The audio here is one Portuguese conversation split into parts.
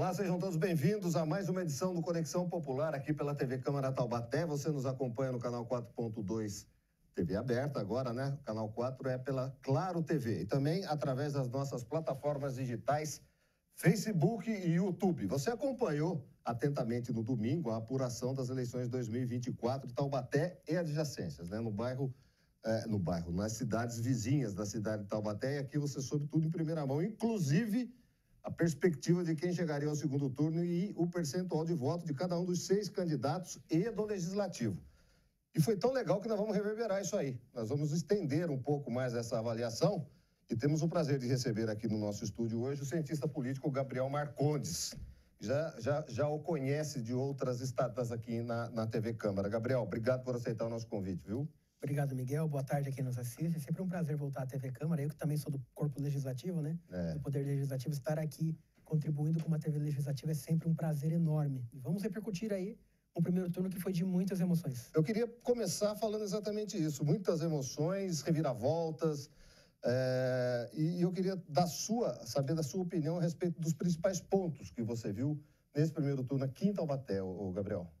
Olá, sejam todos bem-vindos a mais uma edição do Conexão Popular aqui pela TV Câmara Taubaté. Você nos acompanha no canal 4.2 TV aberta agora, né? O canal 4 é pela Claro TV e também através das nossas plataformas digitais Facebook e YouTube. Você acompanhou atentamente no domingo a apuração das eleições de 2024 de Taubaté e adjacências, né? Nas cidades vizinhas da cidade de Taubaté, e aqui você soube tudo em primeira mão, inclusive a perspectiva de quem chegaria ao segundo turno e o percentual de voto de cada um dos 6 candidatos e do Legislativo. E foi tão legal que nós vamos reverberar isso aí. Nós vamos estender um pouco mais essa avaliação e temos o prazer de receber aqui no nosso estúdio hoje o cientista político Gabriel Marcondes. Já o conhece de outras estadas aqui na TV Câmara. Gabriel, obrigado por aceitar o nosso convite, viu? Obrigado, Miguel. Boa tarde a quem nos assiste. É sempre um prazer voltar à TV Câmara. Eu que também sou do Corpo Legislativo, né? Do Poder Legislativo, estar aqui contribuindo com uma TV Legislativa é sempre um prazer enorme. E vamos repercutir aí um primeiro turno que foi de muitas emoções. Eu queria começar falando exatamente isso. Muitas emoções, reviravoltas. E eu queria saber da sua opinião a respeito dos principais pontos que você viu nesse primeiro turno aqui em Taubaté, Gabriel.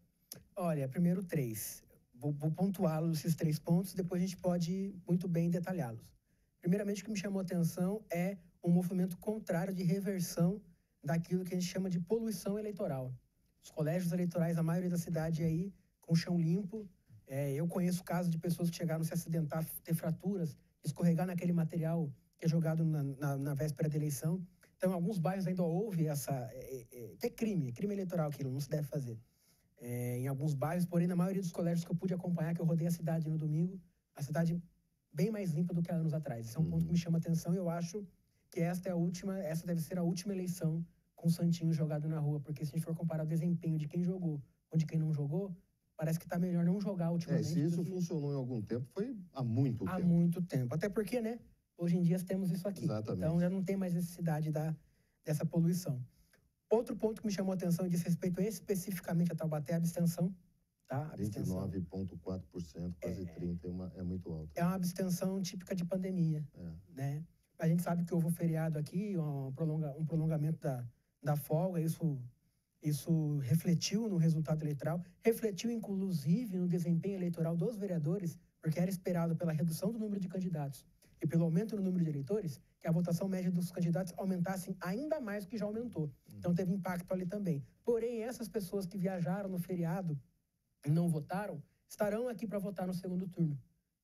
Olha, primeiro 3. Vou pontuá-los, esses 3 pontos, depois a gente pode muito bem detalhá-los. Primeiramente, o que me chamou a atenção é um movimento contrário de reversão daquilo que a gente chama de poluição eleitoral. Os colégios eleitorais, a maioria da cidade aí, com chão limpo. Eu conheço casos de pessoas que chegaram a se acidentar, ter fraturas, escorregar naquele material que é jogado na véspera da eleição. Então, em alguns bairros ainda houve que é crime eleitoral aquilo, não se deve fazer. Em alguns bairros, porém, na maioria dos colégios que eu pude acompanhar, que eu rodei a cidade no domingo, a cidade bem mais limpa do que há anos atrás. Esse é um ponto que me chama a atenção e eu acho que essa deve ser a última eleição com o Santinho jogado na rua, porque se a gente for comparar o desempenho de quem jogou ou de quem não jogou, parece que está melhor não jogar ultimamente. Se isso funcionou em algum tempo, foi há muito tempo. Há muito tempo. Até porque, né, hoje em dia temos isso aqui. Exatamente. Então já não tem mais necessidade dessa poluição. Outro ponto que me chamou a atenção e diz respeito especificamente a Taubaté é a abstenção. Tá? 29,4%, quase 30%, é muito alto. É uma abstenção típica de pandemia. Né? A gente sabe que houve um feriado aqui, um prolongamento da folga, isso refletiu no resultado eleitoral, refletiu inclusive no desempenho eleitoral dos vereadores, porque era esperado pela redução do número de candidatos e pelo aumento no número de eleitores, que a votação média dos candidatos aumentasse ainda mais do que já aumentou. Então teve impacto ali também. Porém, essas pessoas que viajaram no feriado e não votaram, estarão aqui para votar no segundo turno.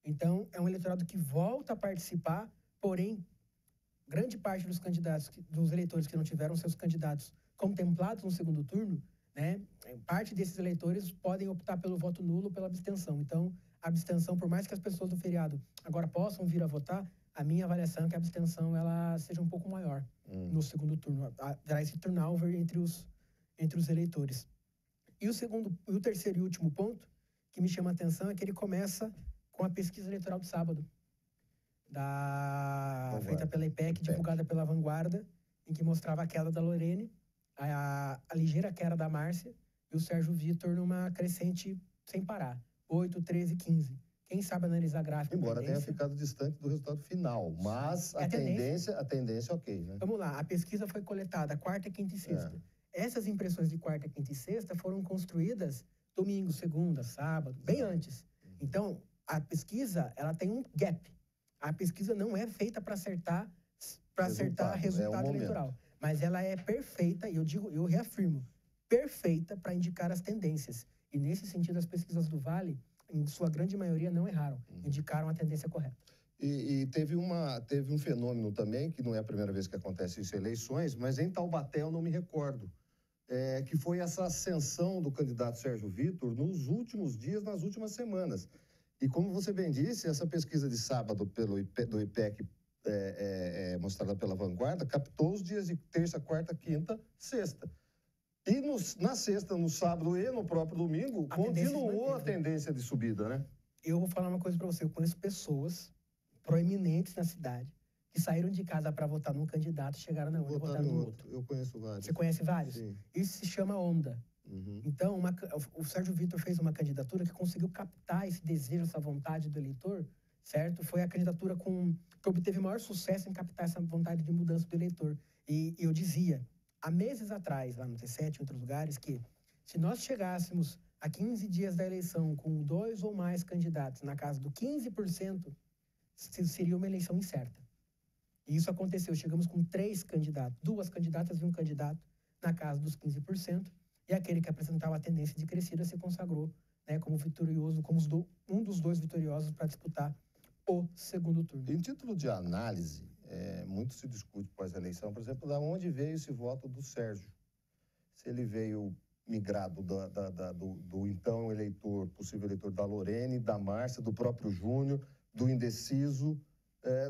Então, é um eleitorado que volta a participar, porém, grande parte dos candidatos, dos eleitores que não tiveram seus candidatos contemplados no segundo turno, né, parte desses eleitores podem optar pelo voto nulo ou pela abstenção. Então, a abstenção, por mais que as pessoas do feriado agora possam vir a votar, a minha avaliação é que a abstenção ela seja um pouco maior no segundo turno. Terá esse turnover entre os eleitores. E o terceiro e último ponto que me chama a atenção é que ele começa com a pesquisa eleitoral do sábado, feita pela IPEC, divulgada pela Vanguarda, em que mostrava a queda da Lorene, a ligeira queda da Márcia e o Sérgio Vitor numa crescente sem parar. 8, 13, 15. Quem sabe analisar gráfico... Embora tenha ficado distante do resultado final, mas a tendência é ok, né? Vamos lá, a pesquisa foi coletada quarta, quinta e sexta. Essas impressões de quarta, quinta e sexta foram construídas domingo, segunda, sábado, bem antes. Então, a pesquisa, ela tem um gap. A pesquisa não é feita para acertar resultado eleitoral. Mas ela é perfeita, e eu reafirmo, perfeita para indicar as tendências. E nesse sentido, as pesquisas do Vale, em sua grande maioria, não erraram. Indicaram a tendência correta. E teve um fenômeno também, que não é a primeira vez que acontece isso em eleições, mas em Taubaté eu não me recordo, que foi essa ascensão do candidato Sérgio Vitor nos últimos dias, nas últimas semanas. E como você bem disse, essa pesquisa de sábado do IPEC, mostrada pela Vanguarda, captou os dias de terça, quarta, quinta, sexta. E na sexta, no sábado e no próprio domingo, continuou a tendência de subida, né? Eu vou falar uma coisa para você. Eu conheço pessoas proeminentes na cidade que saíram de casa para votar num candidato e chegaram na urna e votaram no outro. Eu conheço vários. Você conhece vários? Sim. Isso se chama onda. Então, o Sérgio Vitor fez uma candidatura que conseguiu captar esse desejo, essa vontade do eleitor, certo? Foi a candidatura que obteve maior sucesso em captar essa vontade de mudança do eleitor. E eu dizia, há meses atrás, lá no T7 e em outros lugares, que se nós chegássemos a 15 dias da eleição com 2 ou mais candidatos na casa do 15%, seria uma eleição incerta. E isso aconteceu. Chegamos com 3 candidatos, 2 candidatas e um candidato na casa dos 15%, e aquele que apresentava a tendência de crescida se consagrou, né, como vitorioso, como um dos 2 vitoriosos para disputar o segundo turno. Em título de análise, muito se discute pós-eleição, por exemplo, da onde veio esse voto do Sérgio. Se ele veio migrado do então eleitor, possível eleitor da Lorene, da Márcia, do próprio Júnior, do indeciso.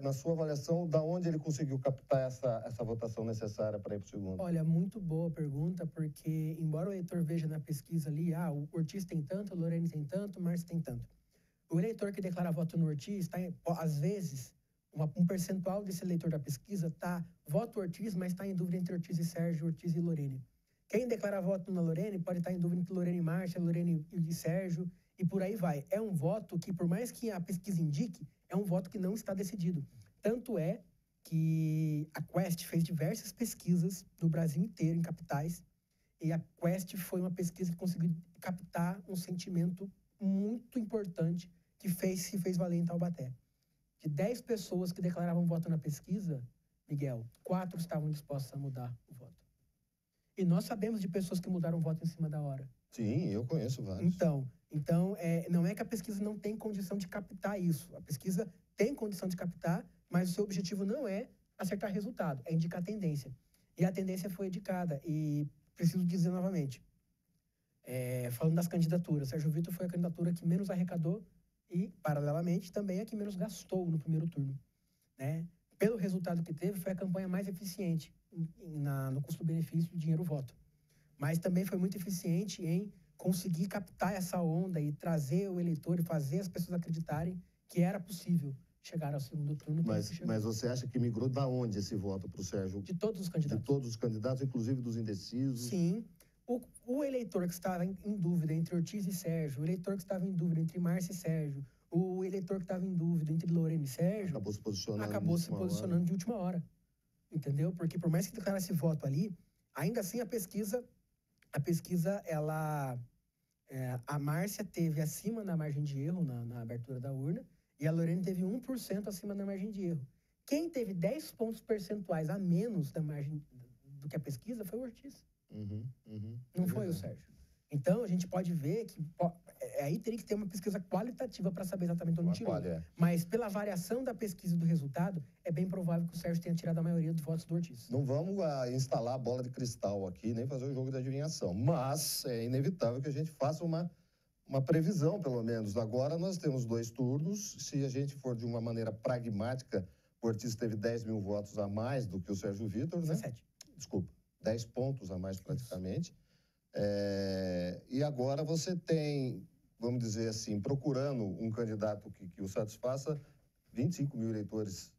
Na sua avaliação, da onde ele conseguiu captar essa votação necessária para ir para o segundo? Olha, muito boa pergunta, porque embora o eleitor veja na pesquisa ali, o Ortiz tem tanto, a Lorene tem tanto, o Márcio tem tanto. O eleitor que declara voto no Ortiz, às vezes, um percentual desse eleitor da pesquisa voto Ortiz, mas está em dúvida entre Ortiz e Sérgio, Ortiz e Lorene. Quem declara voto na Lorene pode estar em dúvida entre Lorene e Márcia, Lorene e Sérgio, e por aí vai. É um voto que, por mais que a pesquisa indique, é um voto que não está decidido. Tanto é que a Quest fez diversas pesquisas no Brasil inteiro, em capitais, e a Quest foi uma pesquisa que conseguiu captar um sentimento muito importante que se fez valer em Taubaté. De 10 pessoas que declaravam voto na pesquisa, Miguel, 4 estavam dispostas a mudar o voto. E nós sabemos de pessoas que mudaram o voto em cima da hora. Sim, eu conheço vários. Então não é que a pesquisa não tem condição de captar isso. A pesquisa tem condição de captar, mas o seu objetivo não é acertar resultado, é indicar tendência. E a tendência foi indicada. E preciso dizer novamente, falando das candidaturas, Sérgio Vitor foi a candidatura que menos arrecadou e, paralelamente, também a que menos gastou no primeiro turno. Né? Pelo resultado que teve, foi a campanha mais eficiente no custo-benefício de dinheiro-voto. Mas também foi muito eficiente em conseguir captar essa onda e trazer o eleitor e fazer as pessoas acreditarem que era possível chegar ao segundo turno. Mas você acha que migrou da onde esse voto para o Sérgio? De todos os candidatos. De todos os candidatos, inclusive dos indecisos? Sim. O eleitor que estava em dúvida entre Ortiz e Sérgio, o eleitor que estava em dúvida entre Márcia e Sérgio, o eleitor que estava em dúvida entre Lorene e Sérgio, acabou se posicionando de última hora. Entendeu? Porque por mais que declarasse voto ali, ainda assim a pesquisa, a Márcia teve acima da margem de erro na abertura da urna e a Lorene teve 1% acima da margem de erro. Quem teve 10 pontos percentuais a menos da margem do que a pesquisa foi o Ortiz. Não foi o Sérgio. Então, a gente pode ver que aí teria que ter uma pesquisa qualitativa para saber exatamente onde tirou. Mas pela variação da pesquisa e do resultado, é bem provável que o Sérgio tenha tirado a maioria dos votos do Ortiz. Não vamos instalar a bola de cristal aqui, nem fazer o jogo de adivinhação. Mas é inevitável que a gente faça uma previsão, pelo menos. Agora nós temos 2 turnos. Se a gente for de uma maneira pragmática, o Ortiz teve 10 mil votos a mais do que o Sérgio Vitor, né? 17. Desculpa, 10 pontos a mais praticamente. E agora você tem, vamos dizer assim, procurando um candidato que o satisfaça, 25 mil eleitores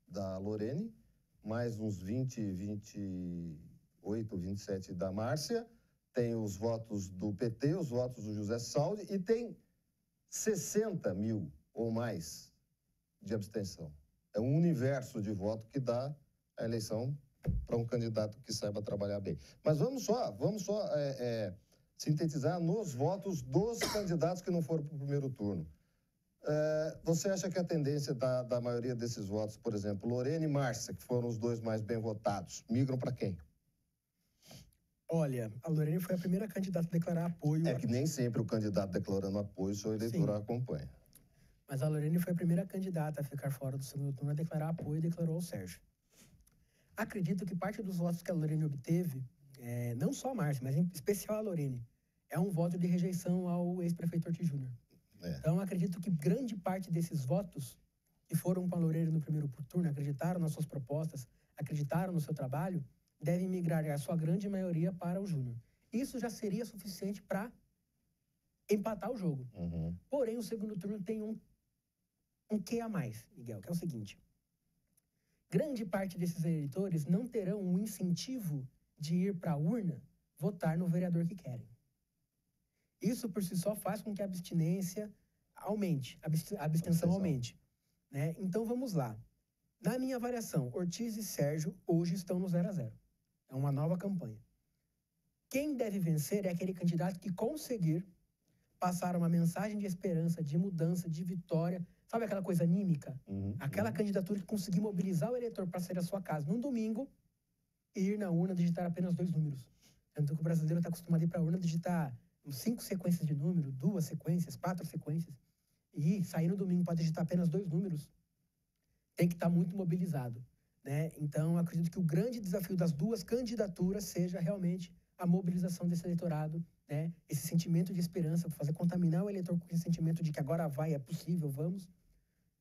da Lorene, mais uns 28, 27 da Márcia, tem os votos do PT, os votos do José Saldi e tem 60 mil ou mais de abstenção. É um universo de voto que dá a eleição para um candidato que saiba trabalhar bem. Mas vamos só sintetizar nos votos dos candidatos que não foram para o primeiro turno. Você acha que a tendência da maioria desses votos, por exemplo, Lorene e Márcia, que foram os 2 mais bem votados, migram para quem? Olha, a Lorene foi a primeira candidata a declarar apoio. É que nem sempre o candidato declarando apoio, o seu eleitor acompanha. Mas a Lorene foi a primeira candidata a ficar fora do segundo turno a declarar apoio e declarou ao Sérgio. Acredito que parte dos votos que a Lorene obteve, não só a Márcia, mas em especial a Lorene, é um voto de rejeição ao ex-prefeito Ortiz Júnior. Então, acredito que grande parte desses votos que foram para a Lorene no primeiro turno, acreditaram nas suas propostas, acreditaram no seu trabalho, devem migrar, a sua grande maioria, para o Júnior. Isso já seria suficiente para empatar o jogo. Porém, o segundo turno tem um quê a mais, Miguel, que é o seguinte. Grande parte desses eleitores não terão um incentivo de ir para a urna votar no vereador que querem. Isso, por si só, faz com que a abstinência aumente, a abstenção aumente. Né? Então, vamos lá. Na minha avaliação, Ortiz e Sérgio hoje estão no 0-0. É uma nova campanha. Quem deve vencer é aquele candidato que conseguir passar uma mensagem de esperança, de mudança, de vitória. Sabe aquela coisa anímica? Aquela candidatura que conseguir mobilizar o eleitor para sair da sua casa num domingo e ir na urna digitar apenas 2 números. Tanto que o brasileiro está acostumado a ir para a urna digitar 5 sequências de número, 2 sequências, 4 sequências. E sair no domingo para digitar apenas 2 números, tem que estar muito mobilizado, né? Então, eu acredito que o grande desafio das duas candidaturas seja realmente a mobilização desse eleitorado, né? Esse sentimento de esperança, fazer contaminar o eleitor com esse sentimento de que agora vai, é possível, vamos.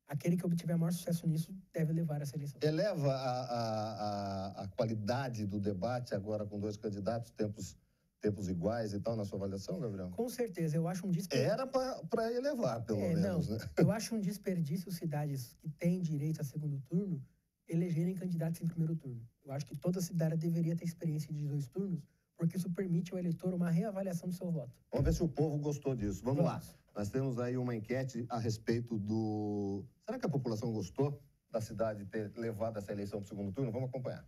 Aquele que obtiver maior sucesso nisso deve levar essa eleição. Eleva a qualidade do debate agora com 2 candidatos, tempos iguais e tal, na sua avaliação, Gabriel? Com certeza, eu acho um desperdício. Era para elevar, pelo menos, né? Eu acho um desperdício cidades que têm direito a segundo turno elegerem candidatos em primeiro turno. Eu acho que toda cidade deveria ter experiência de 2 turnos, porque isso permite ao eleitor uma reavaliação do seu voto. Vamos ver se o povo gostou disso. Vamos lá. Nós temos aí uma enquete a respeito do... Será que a população gostou da cidade ter levado essa eleição para o segundo turno? Vamos acompanhar.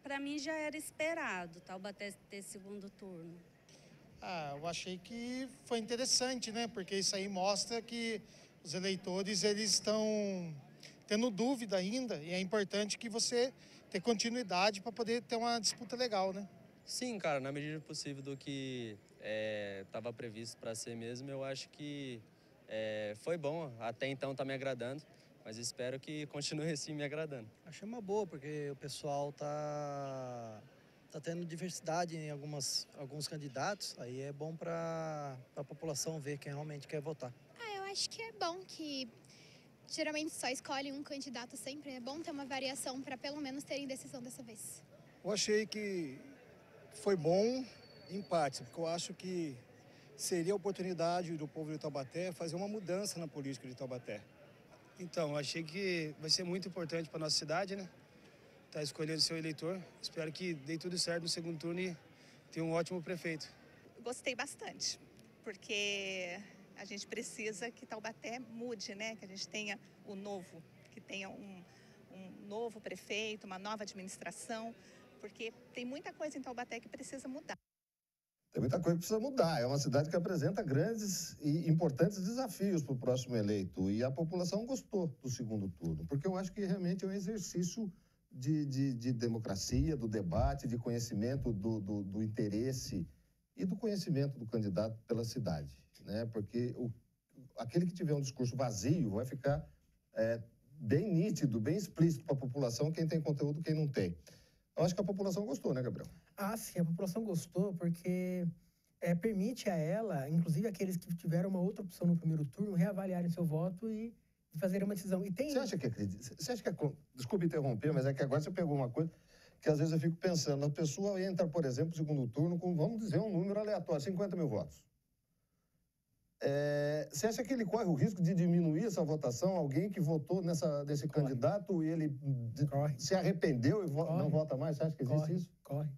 Para mim já era esperado Taubaté ter segundo turno. Eu achei que foi interessante, né? Porque isso aí mostra que os eleitores eles estão tendo dúvida ainda e é importante que você tenha continuidade para poder ter uma disputa legal, né? Sim, cara, na medida do possível do que estava previsto para ser mesmo, eu acho que foi bom, até então está me agradando, mas espero que continue assim me agradando. Achei uma boa, porque o pessoal tá tendo diversidade em alguns candidatos, aí é bom para a população ver quem realmente quer votar. Eu acho que é bom que geralmente só escolhe um candidato sempre, é bom ter uma variação para pelo menos terem decisão dessa vez. Eu achei que foi bom em parte, porque eu acho que seria a oportunidade do povo de Taubaté fazer uma mudança na política de Taubaté. Então, achei que vai ser muito importante para a nossa cidade, né? Tá escolhendo seu eleitor. Espero que dê tudo certo no segundo turno e tenha um ótimo prefeito. Gostei bastante, porque a gente precisa que Taubaté mude, né? Que a gente tenha o novo, que tenha um novo prefeito, uma nova administração, porque tem muita coisa em Taubaté que precisa mudar. Tem muita coisa que precisa mudar. É uma cidade que apresenta grandes e importantes desafios para o próximo eleito. E a população gostou do segundo turno, porque eu acho que realmente é um exercício de democracia, do debate, de conhecimento do interesse e do conhecimento do candidato pela cidade, né? Porque aquele que tiver um discurso vazio vai ficar bem nítido, bem explícito para a população quem tem conteúdo e quem não tem. Eu acho que a população gostou, né, Gabriel? Sim, a população gostou porque permite a ela, inclusive aqueles que tiveram uma outra opção no primeiro turno, reavaliarem seu voto e fazerem uma decisão. Você acha que desculpe interromper, mas é que agora você pegou uma coisa que às vezes eu fico pensando. A pessoa entra, por exemplo, no segundo turno com, vamos dizer, um número aleatório, 50 mil votos. Você acha que ele corre o risco de diminuir essa votação? Alguém que votou nesse candidato e ele se arrependeu e não vota mais? Você acha que existe isso? Corre.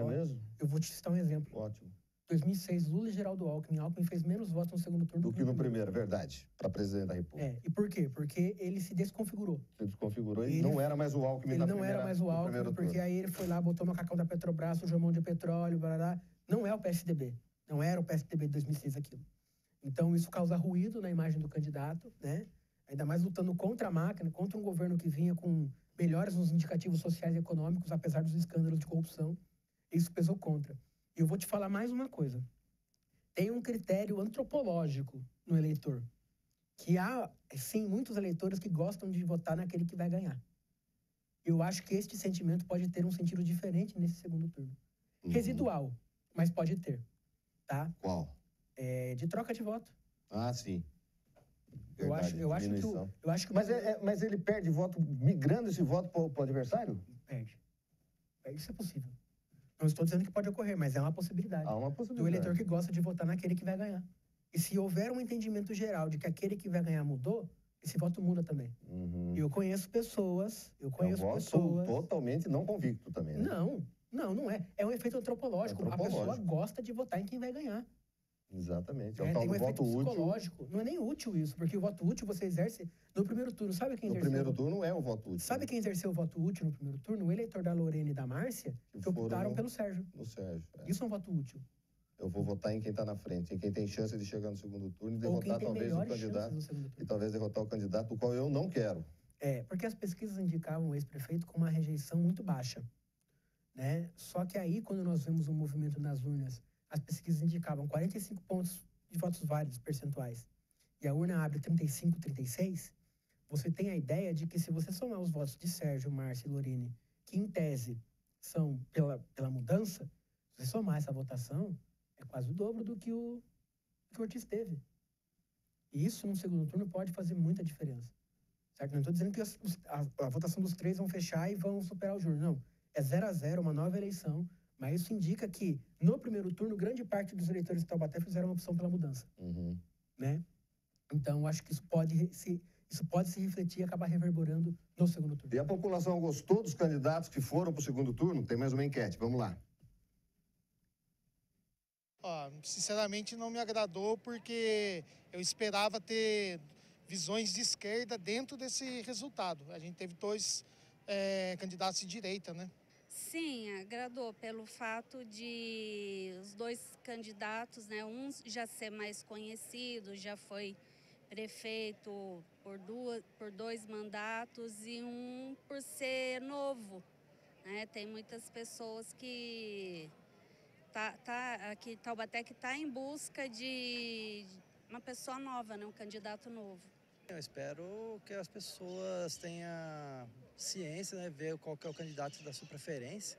Mesmo? Eu vou te citar um exemplo. Ótimo. 2006, Lula e Geraldo Alckmin. Alckmin fez menos votos no segundo turno do que no primeiro, verdade, para presidente da República. E por quê? Porque ele se desconfigurou. Ele não era mais o Alckmin da primeira. Ele não era mais o Alckmin, porque aí ele foi lá, botou no macacão da Petrobras, o Jomão de petróleo, blá. Não é o PSDB. Não era o PSDB de 2006 aquilo. Então, isso causa ruído na imagem do candidato, né? Ainda mais lutando contra a máquina, contra um governo que vinha com melhores nos indicativos sociais e econômicos, apesar dos escândalos de corrupção. Isso pesou contra. E eu vou te falar mais uma coisa. Tem um critério antropológico no eleitor. Que há, sim, muitos eleitores que gostam de votar naquele que vai ganhar. Eu acho que este sentimento pode ter um sentido diferente nesse segundo turno. Residual, mas pode ter. Tá? Qual? De troca de voto. Sim. Verdade, eu acho que mas ele perde voto, migrando esse voto para o adversário? Perde. Isso é possível. Não estou dizendo que pode ocorrer, mas é uma possibilidade. Há uma possibilidade. Do eleitor que gosta de votar naquele que vai ganhar. E se houver um entendimento geral de que aquele que vai ganhar mudou, esse voto muda também. Eu conheço pessoas... totalmente não convicto também, né? Não é. É um efeito antropológico. A pessoa gosta de votar em quem vai ganhar. Exatamente. É o Tem tal um do efeito voto útil. psicológico. Não é nem útil isso, porque o voto útil você exerce no primeiro turno. Sabe quem No exerceu? primeiro turno é o voto útil. Sabe quem exerceu o voto útil no primeiro turno? O eleitor da Lorena e da Márcia, que optaram pelo Sérgio. No Sérgio. Isso é um voto útil. Eu vou votar em quem está na frente, em quem tem chance de chegar no segundo turno e Ou quem derrotar tem talvez o melhores chances candidato. no segundo turno. E talvez derrotar o candidato do qual eu não quero. Porque as pesquisas indicavam o ex-prefeito com uma rejeição muito baixa, né? Só que aí, quando nós vemos um movimento nas urnas, as pesquisas indicavam 45 pontos de votos válidos percentuais, e a urna abre 35, 36, você tem a ideia de que se você somar os votos de Sérgio, Márcia e Lorene, que em tese são pela mudança, se você somar essa votação, é quase o dobro do que o Ortiz teve. E isso, no segundo turno, pode fazer muita diferença. Certo? Não estou dizendo que a votação dos três vão fechar e vão superar o júri. Não. É 0-0, uma nova eleição. Mas isso indica que, no primeiro turno, grande parte dos eleitores de Taubaté fizeram uma opção pela mudança. Né? Então, acho que isso pode se refletir e acabar reverberando no segundo turno. E a população gostou dos candidatos que foram para o segundo turno? Tem mais uma enquete. Vamos lá. Sinceramente, não me agradou, porque eu esperava ter visões de esquerda dentro desse resultado. A gente teve dois candidatos de direita, né? Sim, agradou pelo fato de os dois candidatos, né, um já ser mais conhecido, já foi prefeito por 2 mandatos e um por ser novo, né? Tem muitas pessoas que aqui em Taubaté que está em busca de uma pessoa nova, né, um candidato novo. Eu espero que as pessoas tenham ciência, né, ver qual que é o candidato da sua preferência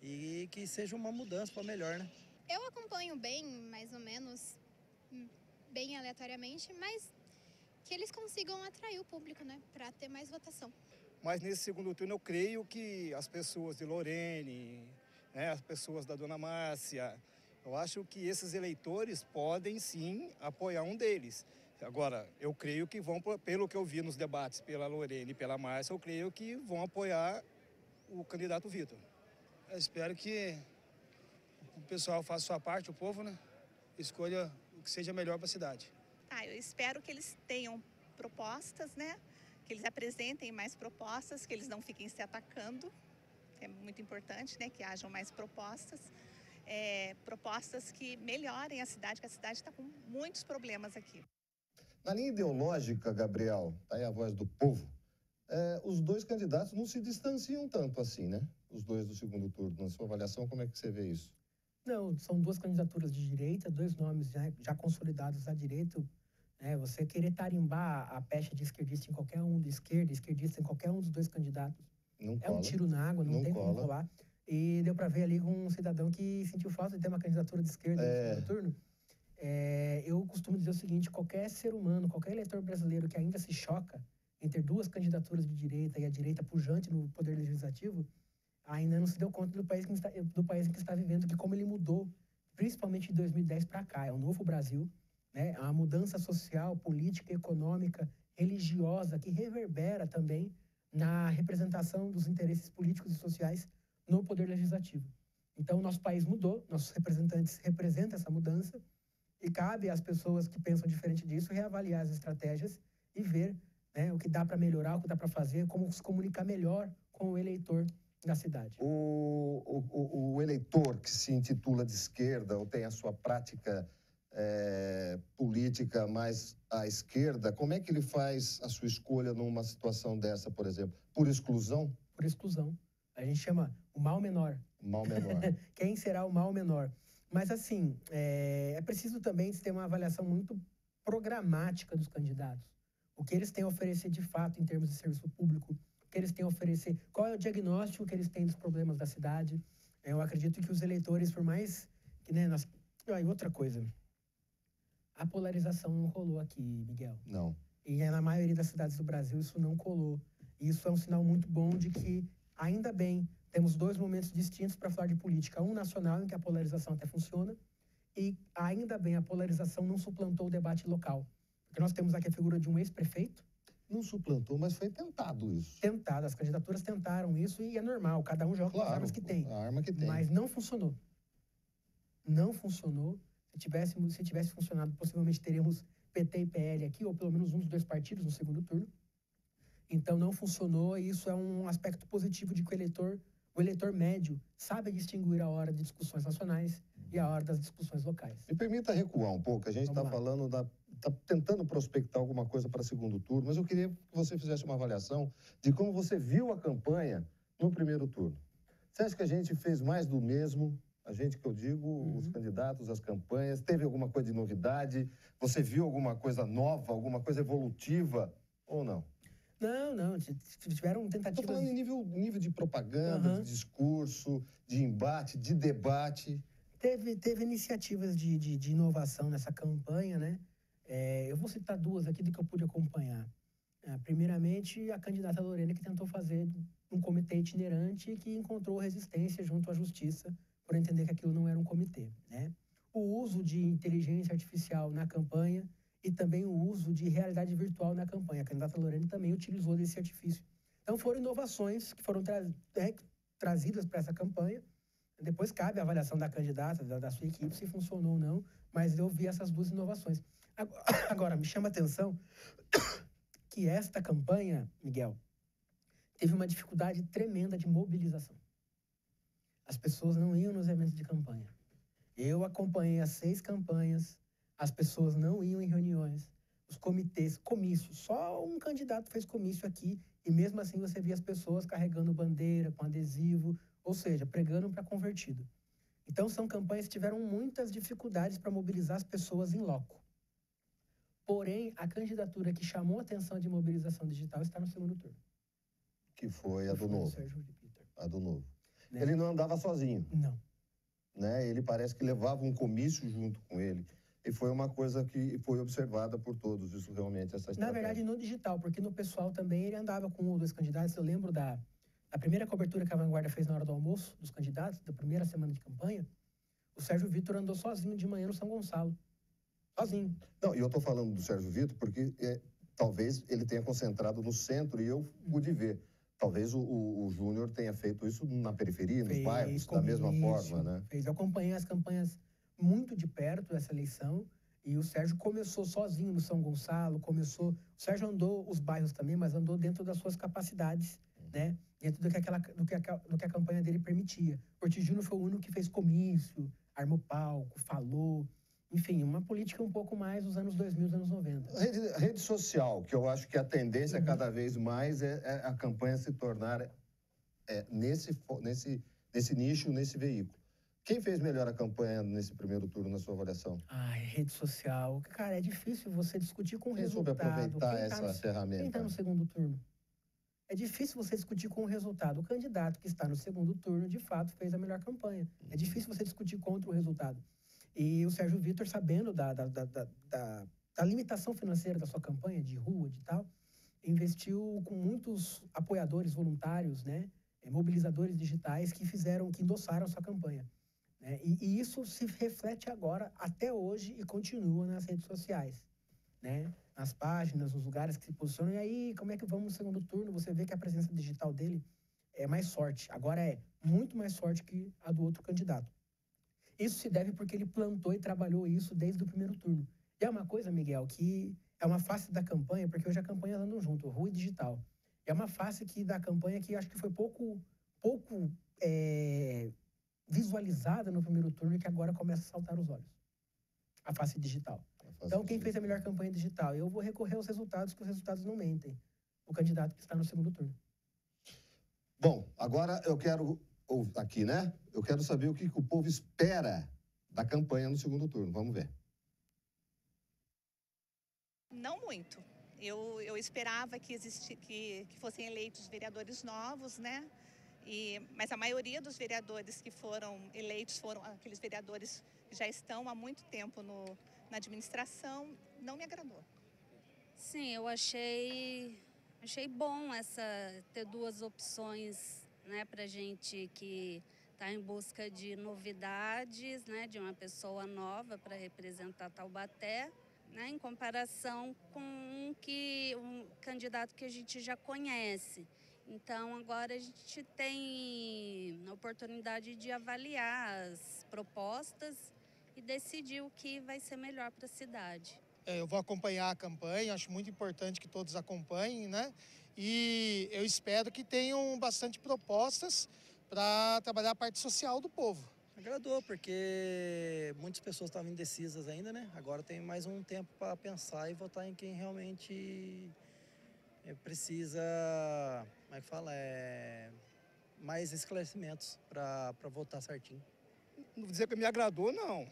e que seja uma mudança para melhor, né? Eu acompanho bem, mais ou menos, bem aleatoriamente, mas que eles consigam atrair o público, né, para ter mais votação. Mas nesse segundo turno eu creio que as pessoas de Lorene, né, as pessoas da Dona Márcia, eu acho que esses eleitores podem sim apoiar um deles. Agora, eu creio que vão, pelo que eu vi nos debates pela Lorene e pela Márcia, eu creio que vão apoiar o candidato Vitor. Eu espero que o pessoal faça sua parte, o povo, né? Escolha o que seja melhor para a cidade. Eu espero que eles tenham propostas, né? Que eles apresentem mais propostas, que eles não fiquem se atacando. É muito importante, né? Que hajam mais propostas. Propostas que melhorem a cidade, que a cidade está com muitos problemas aqui. Na linha ideológica, Gabriel, tá aí a voz do povo, os dois candidatos não se distanciam tanto assim, né? Os dois do segundo turno. Na sua avaliação, como é que você vê isso? Não, são 2 candidaturas de direita, 2 nomes já consolidados à direita. Você querer tarimbar a pecha de esquerdista em qualquer um, esquerdista em qualquer um dos 2 candidatos, é um tiro na água, não tem como rolar. E deu para ver ali com um cidadão que sentiu falta de ter uma candidatura de esquerda no segundo turno. Eu costumo dizer o seguinte: qualquer ser humano, qualquer eleitor brasileiro que ainda se choca em ter 2 candidaturas de direita e a direita pujante no poder legislativo, ainda não se deu conta do país em que está vivendo, que como ele mudou, principalmente de 2010 para cá. É um novo Brasil, né? É uma mudança social, política, econômica, religiosa, que reverbera também na representação dos interesses políticos e sociais no poder legislativo. Então, nosso país mudou, nossos representantes representam essa mudança, e cabe às pessoas que pensam diferente disso reavaliar as estratégias e ver, né, o que dá para melhorar, o que dá para fazer, como se comunicar melhor com o eleitor da cidade. O eleitor que se intitula de esquerda ou tem a sua prática política mais à esquerda, como é que ele faz a sua escolha numa situação dessa, por exemplo? Por exclusão? Por exclusão. A gente chama o mal menor. O mal menor. Quem será o mal menor? Mas, assim, é preciso também ter uma avaliação muito programática dos candidatos. O que eles têm a oferecer de fato em termos de serviço público, o que eles têm a oferecer, qual é o diagnóstico que eles têm dos problemas da cidade. Eu acredito que os eleitores, por mais que, né, e outra coisa, a polarização não rolou aqui, Miguel. Não. E na maioria das cidades do Brasil isso não colou. E isso é um sinal muito bom de que, ainda bem, temos 2 momentos distintos para falar de política. Um nacional, em que a polarização até funciona, e, ainda bem, a polarização não suplantou o debate local. Porque nós temos aqui a figura de um ex-prefeito. Não suplantou, mas foi tentado isso. Tentado. As candidaturas tentaram isso e é normal. Cada um joga com as armas que tem. A arma que tem. Mas não funcionou. Não funcionou. Se tivesse funcionado, possivelmente teríamos PT e PL aqui, ou pelo menos um dos dois partidos no segundo turno. Então, não funcionou, e isso é um aspecto positivo de que o eleitor médio sabe distinguir a hora de discussões nacionais e a hora das discussões locais. Me permita recuar um pouco, a gente está falando está tentando prospectar alguma coisa para segundo turno, mas eu queria que você fizesse uma avaliação de como você viu a campanha no primeiro turno. Você acha que a gente fez mais do mesmo? A gente, que eu digo, os candidatos, as campanhas, teve alguma coisa de novidade? Você viu alguma coisa nova, alguma coisa evolutiva ou não? Não, tiveram tentativas... Estou falando em nível de propaganda, de discurso, de embate, de debate. Teve iniciativas de inovação nessa campanha, né? Eu vou citar duas aqui do que eu pude acompanhar. Primeiramente, a candidata Lorena, que tentou fazer um comitê itinerante que encontrou resistência junto à justiça por entender que aquilo não era um comitê, né? O uso de inteligência artificial na campanha e também o uso de realidade virtual na campanha. A candidata Lorena também utilizou desse artifício. Então, foram inovações que foram trazidas para essa campanha. Depois cabe a avaliação da candidata, da sua equipe, se funcionou ou não, mas eu vi essas duas inovações. Agora, me chama a atenção que esta campanha, Miguel, teve uma dificuldade tremenda de mobilização. As pessoas não iam nos eventos de campanha. Eu acompanhei as 6 campanhas, as pessoas não iam em reuniões, os comitês, comícios, só um candidato fez comício aqui, e mesmo assim você via as pessoas carregando bandeira, com adesivo, ou seja, pregando para convertido. Então, são campanhas que tiveram muitas dificuldades para mobilizar as pessoas em loco. Porém, a candidatura que chamou a atenção de mobilização digital está no segundo turno. Que foi a do Novo. A do Novo. Né? Ele não andava sozinho. Não. Né? Ele parece que levava um comício junto com ele. E foi uma coisa que foi observada por todos, isso realmente, essa estratégia. Na verdade, no digital, porque no pessoal também ele andava com um ou dois candidatos. Eu lembro da primeira cobertura que a Vanguarda fez na hora do almoço, dos candidatos, da primeira semana de campanha, o Sérgio Vitor andou sozinho de manhã no São Gonçalo. Sozinho. Não, e eu estou falando do Sérgio Vitor porque talvez ele tenha concentrado no centro e eu pude ver. Talvez o Júnior tenha feito isso na periferia, nos bairros, da mesma forma, né? Eu acompanhei as campanhas muito de perto dessa eleição e o Sérgio começou sozinho no São Gonçalo, o Sérgio andou os bairros também, mas andou dentro das suas capacidades, né? Dentro do que a campanha dele permitia. Ortiz Júnior foi o único que fez comício, armou palco, falou... Enfim, uma política um pouco mais dos anos 2000, dos anos 90. Rede social, que eu acho que a tendência cada vez mais é a campanha se tornar nesse nicho, nesse veículo. Quem fez melhor a campanha nesse primeiro turno, na sua avaliação? Rede social. Cara, é difícil você discutir com o resultado. Soube aproveitar essa ferramenta? Quem está no segundo turno? É difícil você discutir com o resultado. O candidato que está no segundo turno, de fato, fez a melhor campanha. É difícil você discutir contra o resultado. E o Sérgio Vitor, sabendo da limitação financeira da sua campanha, de rua, de tal, investiu com muitos apoiadores voluntários, né, mobilizadores digitais que endossaram a sua campanha. Né? E isso se reflete agora, até hoje, e continua nas redes sociais. Né? Nas páginas, nos lugares que se posicionam. E aí, como é que vamos no segundo turno? Você vê que a presença digital dele é mais forte. Agora é muito mais forte que a do outro candidato. Isso se deve porque ele plantou e trabalhou isso desde o primeiro turno. E é uma coisa, Miguel, que é uma face da campanha, porque hoje a campanha andam junto, rua e digital. É uma face da campanha que acho que foi pouco visualizada no primeiro turno e que agora começa a saltar os olhos. A face digital. Então, quem fez a melhor campanha digital? Eu vou recorrer aos resultados, que os resultados não mentem. O candidato que está no segundo turno. Bom, agora eu quero... aqui, né? Eu quero saber o que o povo espera da campanha no segundo turno. Vamos ver. Não muito. Eu esperava que fossem eleitos vereadores novos, né? Mas a maioria dos vereadores que foram eleitos foram aqueles vereadores que já estão há muito tempo na administração. Não me agradou. Sim, eu achei bom ter duas opções, né, para gente que está em busca de novidades, né, de uma pessoa nova para representar Taubaté, né, em comparação com um candidato que a gente já conhece. Então, agora a gente tem a oportunidade de avaliar as propostas e decidir o que vai ser melhor para a cidade. Eu vou acompanhar a campanha, acho muito importante que todos acompanhem, né? E eu espero que tenham bastante propostas para trabalhar a parte social do povo. Agradou, porque muitas pessoas estavam indecisas ainda, né? Agora tem mais um tempo para pensar e votar em quem realmente precisa, como é que fala? Mais esclarecimentos para votar certinho. Não vou dizer que me agradou, não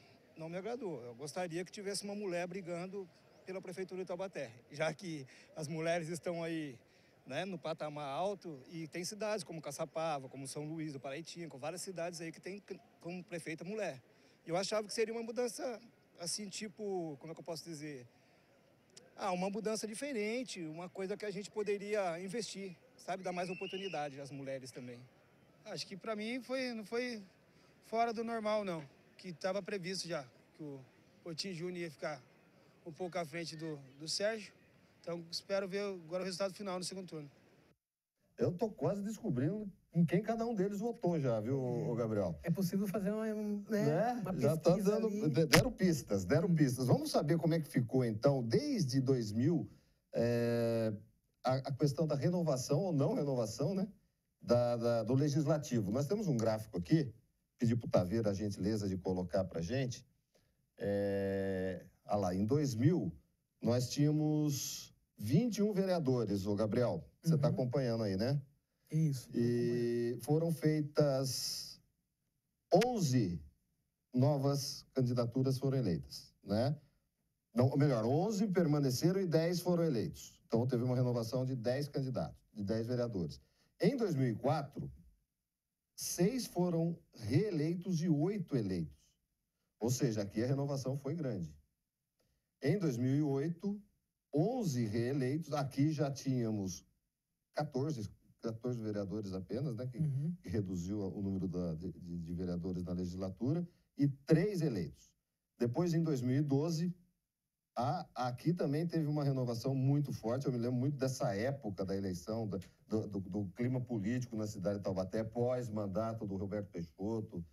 me agradou. Eu gostaria que tivesse uma mulher brigando pela Prefeitura de Taubaté, já que as mulheres estão aí, né, no patamar alto, e tem cidades como Caçapava, como São Luís do Paraitinga, com várias cidades aí que tem como prefeita mulher. Eu achava que seria uma mudança, assim, tipo, como é que eu posso dizer? Uma mudança diferente, uma coisa que a gente poderia investir, sabe? Dar mais oportunidade às mulheres também. Acho que para mim não foi fora do normal, não. Que estava previsto já, que o Otim Júnior ia ficar um pouco à frente do Sérgio. Então, espero ver agora o resultado final no segundo turno. Eu tô quase descobrindo em quem cada um deles votou já, viu, Gabriel? É possível fazer uma Já tá pesquisa dando, ali. deram pistas. Vamos saber como é que ficou, então, desde 2000, a questão da renovação ou não renovação, né, do Legislativo. Nós temos um gráfico aqui, pedi para o Taveira a gentileza de colocar para a gente. Lá, em 2000, nós tínhamos 21 vereadores, ô Gabriel. Você está acompanhando aí, né? Isso. E foram feitas 11 novas candidaturas foram eleitas, né? Não, ou melhor, 11 permaneceram e 10 foram eleitos. Então, teve uma renovação de 10 candidatos, de 10 vereadores. Em 2004, 6 foram reeleitos e 8 eleitos. Ou seja, aqui a renovação foi grande. Em 2008, 11 reeleitos. Aqui já tínhamos 14 vereadores apenas, né? Que reduziu o número de vereadores na legislatura. E 3 eleitos. Depois, em 2012, aqui também teve uma renovação muito forte. Eu me lembro muito dessa época da eleição, do clima político na cidade de Taubaté, pós-mandato do Roberto Peixoto,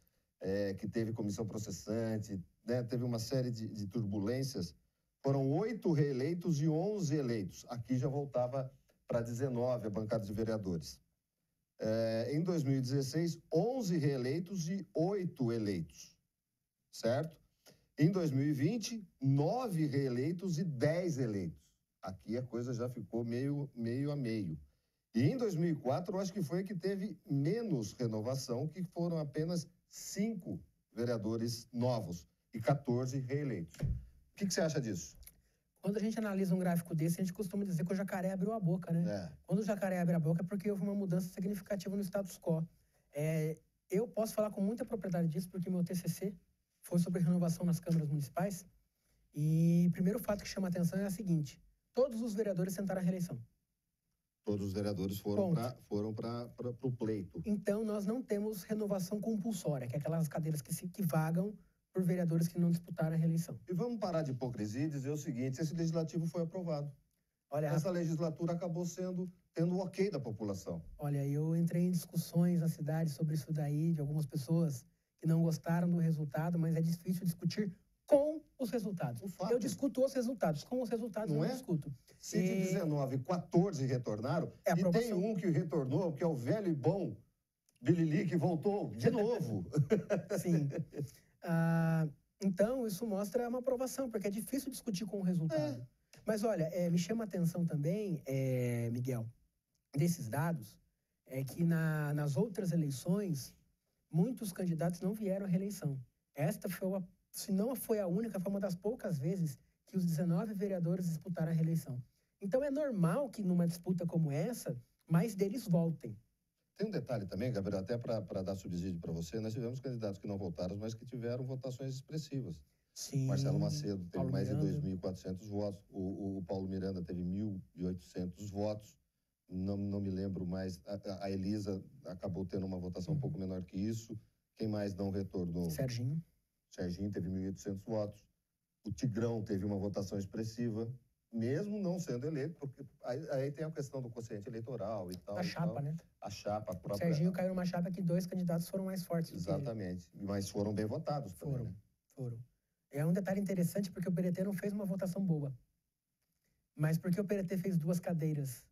que teve comissão processante, né? Teve uma série de turbulências. Foram 8 reeleitos e 11 eleitos. Aqui já voltava para 19 a bancada de vereadores. Em 2016, 11 reeleitos e 8 eleitos, certo? Em 2020, 9 reeleitos e 10 eleitos. Aqui a coisa já ficou meio a meio. E em 2004, eu acho que foi a que teve menos renovação, que foram apenas 5 vereadores novos e 14 reeleitos. O que você acha disso? Quando a gente analisa um gráfico desse, a gente costuma dizer que o jacaré abriu a boca, né? Quando o jacaré abre a boca é porque houve uma mudança significativa no status quo. Eu posso falar com muita propriedade disso, porque meu TCC foi sobre renovação nas câmaras municipais. E o primeiro fato que chama a atenção é o seguinte: todos os vereadores tentaram a reeleição. Todos os vereadores foram para o pleito. Então, nós não temos renovação compulsória, que é aquelas cadeiras que vagam por vereadores que não disputaram a reeleição. E vamos parar de hipocrisia e dizer o seguinte: esse legislativo foi aprovado. Olha, essa legislatura acabou tendo o ok da população. Olha, eu entrei em discussões na cidade sobre isso daí, de algumas pessoas que não gostaram do resultado, mas é difícil discutir com os resultados. Eu discuto os resultados, com os resultados eu não discuto. Se de 19, 14 retornaram, e tem um que retornou, que é o velho e bom Bilili, que voltou de novo. Sim. Então, isso mostra uma aprovação, porque é difícil discutir com o resultado. Mas, olha, me chama a atenção também, Miguel, desses dados, que nas outras eleições, muitos candidatos não vieram à reeleição. Esta foi, se não foi a única, foi uma das poucas vezes que os 19 vereadores disputaram a reeleição. Então, é normal que numa disputa como essa, mais deles voltem. Tem um detalhe também, Gabriel, até para dar subsídio para você, nós tivemos candidatos que não votaram, mas que tiveram votações expressivas. Sim. Marcelo Macedo teve Paulo mais Miranda. de 2.400 votos, o Paulo Miranda teve 1.800 votos, não me lembro mais, a Elisa acabou tendo uma votação um pouco menor que isso. Quem mais não retornou? Serginho teve 1.800 votos. O Tigrão teve uma votação expressiva, mesmo não sendo eleito, porque aí tem a questão do quociente eleitoral e tal. A chapa, né? A chapa, a própria... O Serginho caiu numa chapa que 2 candidatos foram mais fortes. Exatamente, mas foram bem votados também, né? Foram. É um detalhe interessante porque o PDT não fez uma votação boa. Mas por que o PDT fez 2 cadeiras?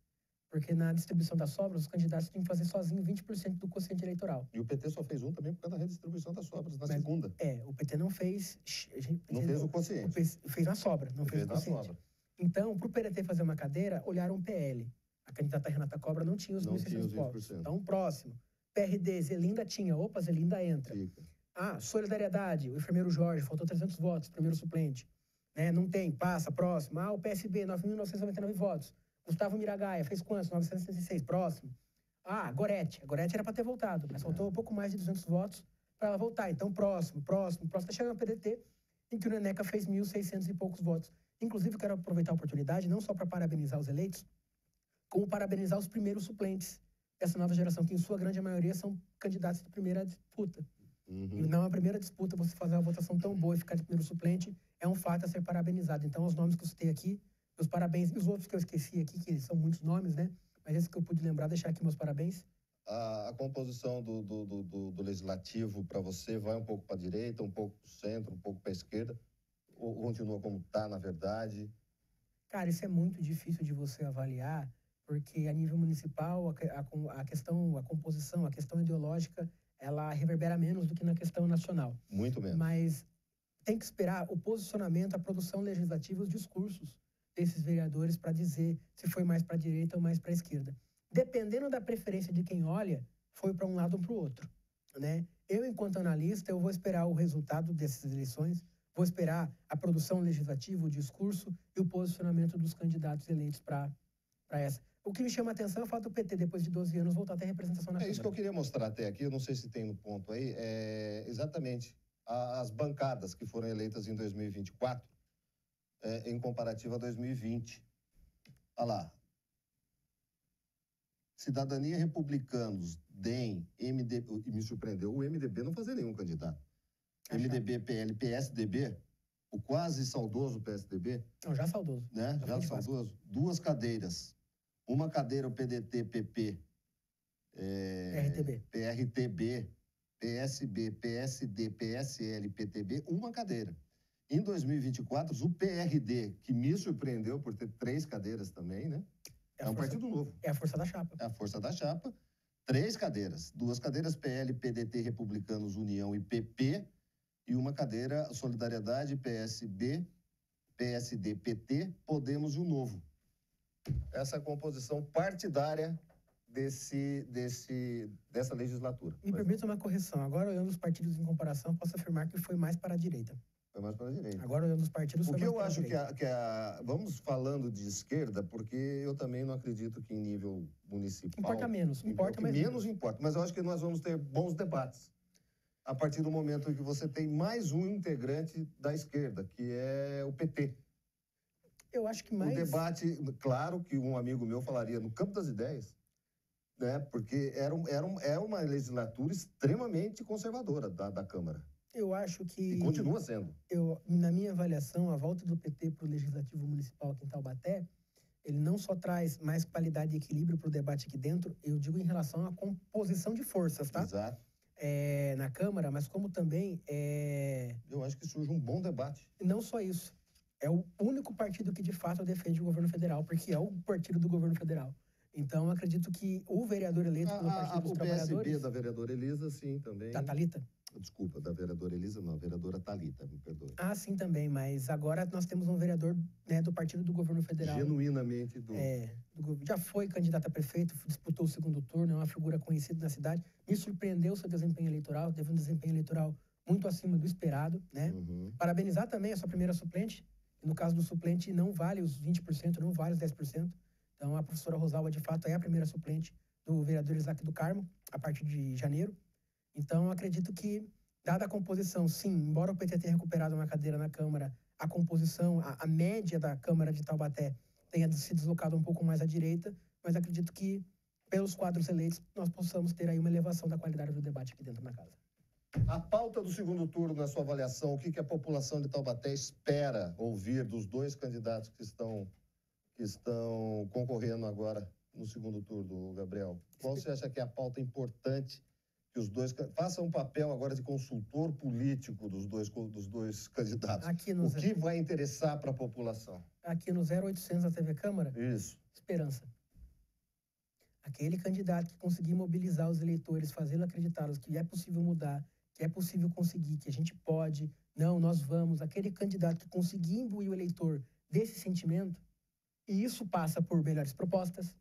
Porque na distribuição das sobras, os candidatos tinham que fazer sozinho 20% do quociente eleitoral. E o PT só fez um também por causa da redistribuição das sobras, na segunda. O PT não fez... Não fez o quociente. Fez na sobra, não fez o quociente. Sobra. Então, para o PDT fazer uma cadeira, olharam o PL. A candidata Renata Cobra não tinha os 1.600 votos. Então, próximo. PRD, Zelinda tinha. Opa, Zelinda entra. Fica. Solidariedade, o enfermeiro Jorge, faltou 300 votos, primeiro suplente. Não tem, passa, próximo. O PSB, 9.999 votos. Gustavo Miragaia, fez quantos? 966, próximo. Gorete. A Gorete era para ter voltado, mas faltou um pouco mais de 200 votos para ela voltar. Então, próximo. Tá chegando o PDT, em que o Neneca fez 1.600 e poucos votos. Inclusive, quero aproveitar a oportunidade, não só para parabenizar os eleitos, como parabenizar os primeiros suplentes dessa nova geração, que em sua grande maioria são candidatos de primeira disputa. E não é a primeira disputa, você fazer uma votação tão boa e ficar de primeiro suplente, é um fato a ser parabenizado. Então, os nomes que eu citei aqui, meus parabéns. E os outros que eu esqueci aqui, que são muitos nomes, né? Mas esse que eu pude lembrar, deixar aqui meus parabéns. A composição do Legislativo, para você, vai um pouco para a direita, um pouco para o centro, um pouco para a esquerda? Ou continua como está, na verdade? Cara, isso é muito difícil de você avaliar, porque a nível municipal, a composição, a questão ideológica, ela reverbera menos do que na questão nacional. Muito menos. Mas tem que esperar o posicionamento, a produção legislativa, os discursos desses vereadores para dizer se foi mais para a direita ou mais para a esquerda. Dependendo da preferência de quem olha, foi para um lado ou para o outro, né? Eu, enquanto analista, eu vou esperar o resultado dessas eleições, vou esperar a produção legislativa, o discurso e o posicionamento dos candidatos eleitos para essa. O que me chama a atenção é o fato do PT, depois de 12 anos, voltar a ter representação na Câmara. É isso que eu queria mostrar até aqui, eu não sei se tem no ponto aí, exatamente as bancadas que foram eleitas em 2024, em comparativo a 2020. Olha lá. Cidadania, Republicanos, DEM, MDB, e me surpreendeu o MDB não fazer nenhum candidato. MDB, PL, PSDB, o quase saudoso PSDB. Não, já saudoso. Né? Já saudoso. 2 cadeiras. Uma cadeira o PDT, PP, PRTB, PSB, PSD, PSL, PTB, uma cadeira. Em 2024, o PRD, que me surpreendeu por ter 3 cadeiras também, né? É um partido novo. É a força da chapa. É a força da chapa. 3 cadeiras. 2 cadeiras PL, PDT, Republicanos, União e PP. E uma cadeira Solidariedade, PSB, PSD, PT, Podemos e o Novo. Essa é a composição partidária dessa legislatura. Me permita uma correção. Agora, olhando os partidos em comparação, posso afirmar que foi mais para a direita. Foi mais para a direita. Agora, olhando os partidos, foi mais para a direita. O que eu acho que vamos falando de esquerda, porque eu também não acredito que em nível municipal... Importa menos. Importa mais menos importa. Mas eu acho que nós vamos ter bons debates a partir do momento em que você tem mais um integrante da esquerda, que é o PT. Eu acho que mais... O debate, claro que um amigo meu falaria no campo das ideias, né? Porque é uma legislatura extremamente conservadora da Câmara. Eu acho que... E continua sendo. Na minha avaliação, a volta do PT para o Legislativo Municipal aqui em Taubaté, ele não só traz mais qualidade e equilíbrio para o debate aqui dentro, eu digo em relação à composição de forças, tá? Exato. Na Câmara, mas como também... Eu acho que surge um bom debate. Não só isso. É o único partido que, de fato, defende o governo federal, porque é o partido do governo federal. Então, acredito que o vereador eleito pelo Partido dos Trabalhadores... O PSB da vereadora Elisa, sim, também. Da Thalita? Desculpa, da vereadora Elisa, não, a vereadora Thalita, me perdoe. Sim, também, mas agora nós temos um vereador, né, do partido do governo federal. Genuinamente já foi candidato a prefeito, disputou o segundo turno, é uma figura conhecida na cidade. Me surpreendeu o seu desempenho eleitoral, teve um desempenho eleitoral muito acima do esperado, né? Parabenizar também a sua primeira suplente. No caso do suplente, não vale os 20%, não vale os 10%. Então, a professora Rosalba, de fato, é a primeira suplente do vereador Isaac do Carmo, a partir de janeiro. Então, acredito que, dada a composição, sim, embora o PT tenha recuperado uma cadeira na Câmara, a composição, a média da Câmara de Taubaté tenha se deslocado um pouco mais à direita, mas acredito que, pelos quadros eleitos, nós possamos ter aí uma elevação da qualidade do debate aqui dentro da casa. A pauta do segundo turno, na sua avaliação, o que a população de Taubaté espera ouvir dos 2 candidatos que estão concorrendo agora no segundo turno, Gabriel? Qual você acha que é a pauta importante que os dois façam um papel agora de consultor político dos dois candidatos. O que vai interessar para a população? Aqui no 0800 da TV Câmara? Isso. Esperança. Aquele candidato que conseguir mobilizar os eleitores, fazê-los acreditá-los que é possível mudar, que é possível conseguir, que a gente pode, não, nós vamos. Aquele candidato que conseguir imbuir o eleitor desse sentimento, e isso passa por melhores propostas,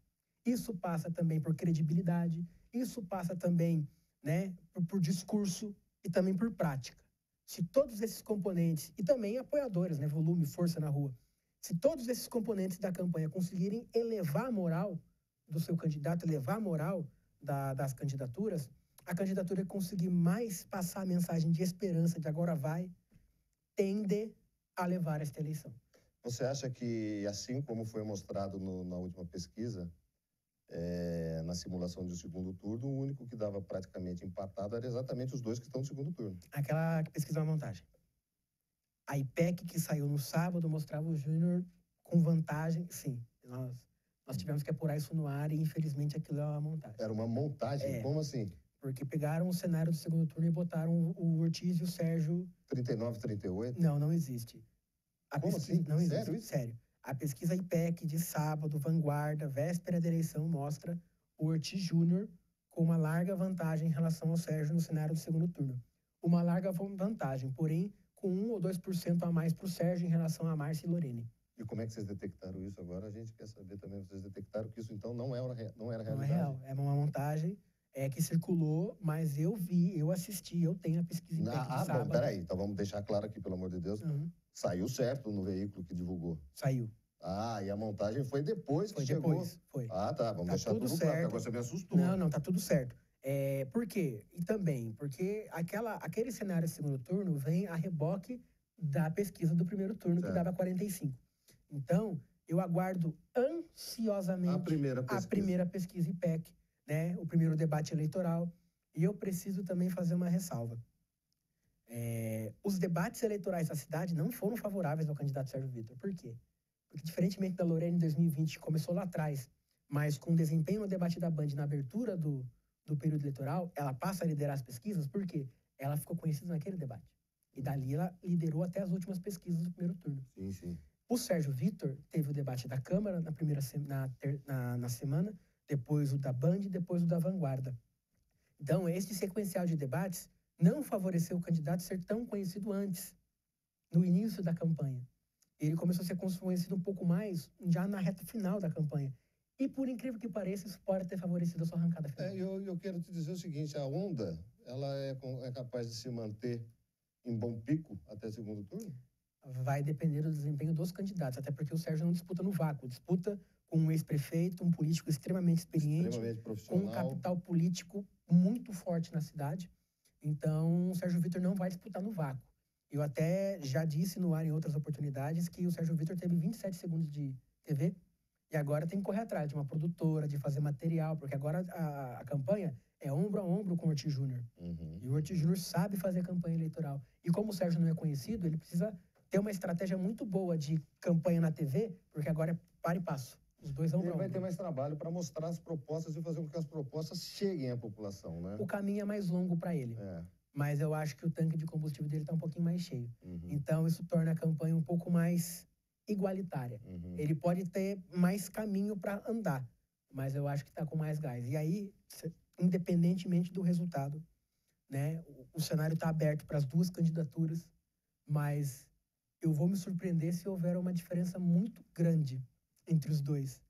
isso passa também por credibilidade, isso passa também, né, por discurso e também por prática. Se todos esses componentes, e também apoiadores, né, volume, força na rua, se todos esses componentes da campanha conseguirem elevar a moral do seu candidato, elevar a moral das candidaturas, a candidatura conseguir mais passar a mensagem de esperança, de agora vai, tende a levar esta eleição. Você acha que, assim como foi mostrado na última pesquisa, na simulação de um segundo turno, o único que dava praticamente empatado era exatamente os dois que estão no segundo turno? Aquela pesquisa é uma montagem. A IPEC que saiu no sábado mostrava o Júnior com vantagem, sim. Nós tivemos que apurar isso no ar e, infelizmente, aquilo é uma montagem. Era uma montagem? Como assim? Porque pegaram o cenário do segundo turno e botaram o Ortiz e o Sérgio... 39, 38? Não existe. Como assim? Não existe. Sério isso? Sério. A pesquisa IPEC de sábado, vanguarda, véspera da eleição, mostra o Ortiz Júnior com uma larga vantagem em relação ao Sérgio no cenário do segundo turno. Uma larga vantagem, porém, com 1 ou 2% a mais para o Sérgio em relação a Márcia e Lorene. E como é que vocês detectaram isso agora? A gente quer saber também. Vocês detectaram que isso, então, não era realidade? Não é real. É uma montagem que circulou, mas eu vi, eu assisti, eu tenho a pesquisa IPEC de sábado. Bom, peraí. Então, vamos deixar claro aqui, pelo amor de Deus. Saiu certo no veículo que divulgou? Saiu. E a montagem foi depois que chegou? Foi. Tá. Vamos deixar tudo certo. claro, agora você me assustou. Não, tá tudo certo. Por quê? E também, porque aquele cenário de segundo turno vem a reboque da pesquisa do primeiro turno, que dava 45. Então, eu aguardo ansiosamente a primeira pesquisa IPEC, né? O primeiro debate eleitoral. E eu preciso também fazer uma ressalva. Os debates eleitorais da cidade não foram favoráveis ao candidato Sérgio Vitor. Por quê? Porque, diferentemente da Lorene em 2020, que começou lá atrás, mas com desempenho no debate da Band na abertura do período eleitoral, ela passa a liderar as pesquisas. Por quê? Ela ficou conhecida naquele debate. E dali ela liderou até as últimas pesquisas do primeiro turno. Sim. O Sérgio Vitor teve o debate da Câmara na semana, depois o da Band, depois o da Vanguarda. Então, este sequencial de debates não favoreceu o candidato ser tão conhecido antes, no início da campanha. Ele começou a ser conhecido um pouco mais já na reta final da campanha. E, por incrível que pareça, isso pode ter favorecido a sua arrancada final. Eu quero te dizer o seguinte, a onda, ela é capaz de se manter em bom pico até o segundo turno? Vai depender do desempenho dos candidatos, até porque o Sérgio não disputa no vácuo, disputa com um ex-prefeito, um político extremamente experiente, com um capital político muito forte na cidade. Então, o Sérgio Vitor não vai disputar no vácuo. Eu até já disse no ar em outras oportunidades que o Sérgio Vitor teve 27 segundos de TV e agora tem que correr atrás de uma produtora, de fazer material, porque agora a campanha é ombro a ombro com o Ortiz Júnior. E o Ortiz Júnior sabe fazer campanha eleitoral. E como o Sérgio não é conhecido, ele precisa ter uma estratégia muito boa de campanha na TV, porque agora é para e passo. Os dois vão. Ele vai ter mais trabalho para mostrar as propostas e fazer com que as propostas cheguem à população, né? O caminho é mais longo para ele. Mas eu acho que o tanque de combustível dele está um pouquinho mais cheio. Então, isso torna a campanha um pouco mais igualitária. Ele pode ter mais caminho para andar, mas eu acho que está com mais gás. E aí, independentemente do resultado, né, o cenário está aberto para as duas candidaturas, mas eu vou me surpreender se houver uma diferença muito grande entre os dois.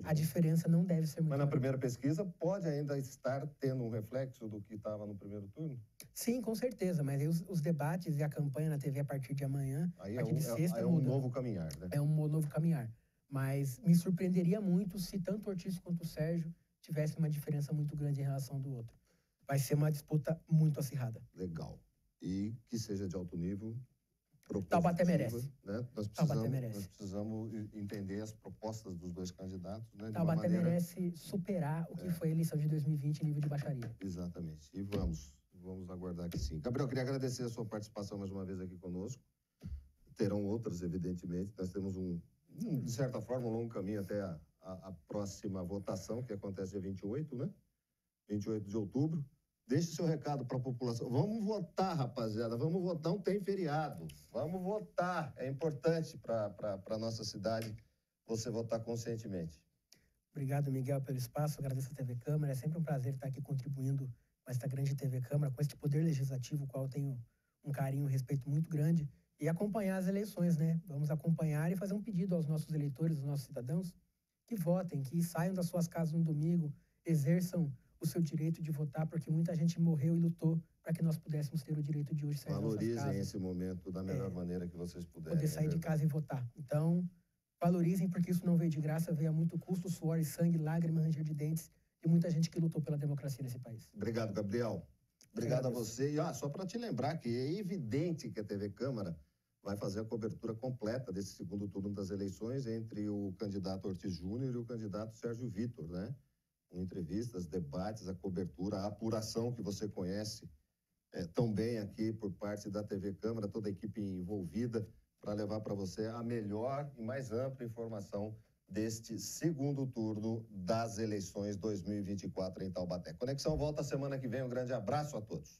A diferença não deve ser muito grande. Mas na primeira pesquisa pode ainda estar tendo um reflexo do que estava no primeiro turno? Sim, com certeza, mas aí os debates e a campanha na TV a partir de amanhã, a partir de sexta, é um novo caminhar, né? É um novo caminhar. Mas me surpreenderia muito se tanto o Ortiz quanto o Sérgio tivessem uma diferença muito grande em relação do outro. Vai ser uma disputa muito acirrada. Legal. E que seja de alto nível. Taubaté merece. Né? Nós precisamos entender as propostas dos dois candidatos. Né? Taubaté merece superar o que foi a eleição de 2020 em nível de baixaria. Exatamente. E vamos aguardar que sim. Gabriel, queria agradecer a sua participação mais uma vez aqui conosco. Terão outras, evidentemente. Nós temos de certa forma, um longo caminho até a próxima votação, que acontece dia 28, né? 28 de outubro. Deixe seu recado para a população. Vamos votar, rapaziada. Vamos votar. Não tem feriado. Vamos votar. É importante para a nossa cidade você votar conscientemente. Obrigado, Miguel, pelo espaço. Agradeço a TV Câmara. É sempre um prazer estar aqui contribuindo com esta grande TV Câmara, com este poder legislativo, o qual eu tenho um carinho e um respeito muito grande. E acompanhar as eleições, né? Vamos acompanhar e fazer um pedido aos nossos eleitores, aos nossos cidadãos, que votem, que saiam das suas casas no domingo, exerçam o seu direito de votar, porque muita gente morreu e lutou para que nós pudéssemos ter o direito de hoje sair das nossas casas. Valorizem esse momento da melhor maneira que vocês puderem. Poder sair de casa e votar. Então, valorizem, porque isso não veio de graça, veio a muito custo, suor e sangue, lágrimas, ranger de dentes, de muita gente que lutou pela democracia nesse país. Obrigado, Gabriel. Obrigado a você. E só para te lembrar que é evidente que a TV Câmara vai fazer a cobertura completa desse segundo turno das eleições entre o candidato Ortiz Júnior e o candidato Sérgio Vitor, né? Com entrevistas, debates, a cobertura, a apuração que você conhece tão bem aqui por parte da TV Câmara, toda a equipe envolvida, para levar para você a melhor e mais ampla informação deste segundo turno das eleições 2024 em Taubaté. Conexão volta semana que vem. Um grande abraço a todos.